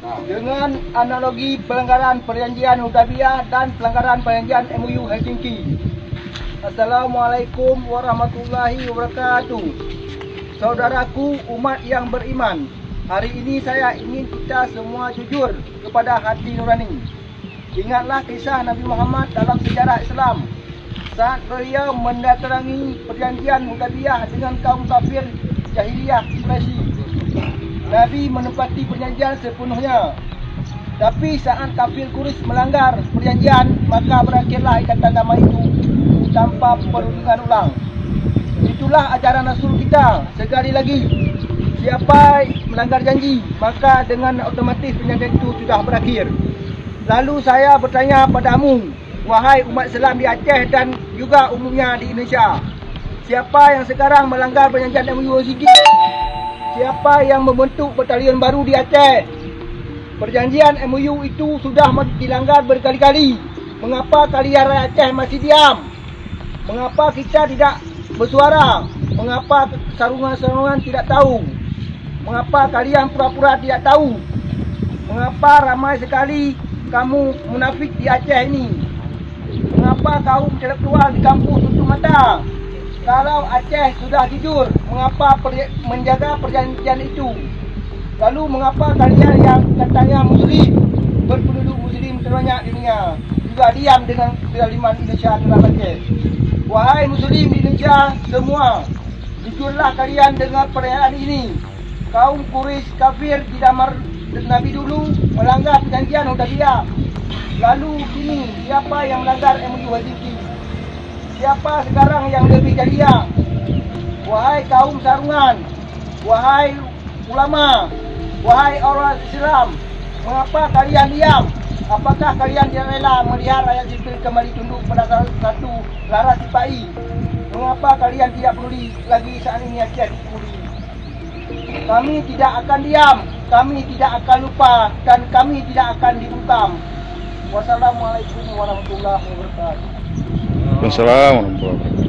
dengan analogi pelanggaran perjanjian Hudaybiyah dan pelanggaran perjanjian MOU Helsinki. Assalamualaikum warahmatullahi wabarakatuh. Saudaraku umat yang beriman, hari ini saya ingin kita semua jujur kepada hati nurani. Ingatlah kisah Nabi Muhammad dalam sejarah Islam saat beliau mendatangi perjanjian Hudaybiyah dengan kaum kafir jahiliyah Quraisy. Nabi menepati perjanjian sepenuhnya. Tapi saat kafir Quraisy melanggar perjanjian, maka berakhirlah ikatan damai itu tanpa perundingan ulang. Itulah ajaran Rasul kita. Sekali lagi, siapa melanggar janji, maka dengan otomatis perjanjian itu sudah berakhir. Lalu saya bertanya padamu, wahai umat Islam di Aceh dan juga umumnya di Indonesia, siapa yang sekarang melanggar perjanjian MOU Helsinki? Siapa yang membentuk batalion baru di Aceh? Perjanjian MOU itu sudah dilanggar berkali-kali. Mengapa kalian rakyat Aceh masih diam? Mengapa kita tidak bersuara? Mengapa sarungan-sarungan tidak tahu? Mengapa kalian pura-pura tidak tahu? Mengapa ramai sekali kamu munafik di Aceh ini? Mengapa kaum intelektual di kampus tutup mata? Kalau Aceh sudah jujur, mengapa menjaga perjanjian itu? Lalu mengapa kalian yang katanya muslim, berpenduduk muslim terbanyak di dunia, juga diam dengan kezaliman Indonesia dalam Aceh? Wahai muslim di Indonesia semua, jujurlah kalian dengan perayaan ini. Kaum Quraisy kafir di zaman Nabi dulu melanggar perjanjian Hudaybiyah. Lalu kini siapa yang melanggar MOU Helsinki? Siapa sekarang yang lebih jahiliyah? Wahai kaum sarungan, wahai ulama, wahai orang Islam, mengapa kalian diam? Apakah kalian tidak rela melihat rakyat sipil kembali tunduk pada satu laras sipai? Mengapa kalian tidak peduli lagi saat ini Aceh dipuli? Kami tidak akan diam, kami tidak akan lupa, dan kami tidak akan dibungkam. Wassalamualaikum warahmatullahi wabarakatuh. Assalamualaikum warahmatullahi wabarakatuh.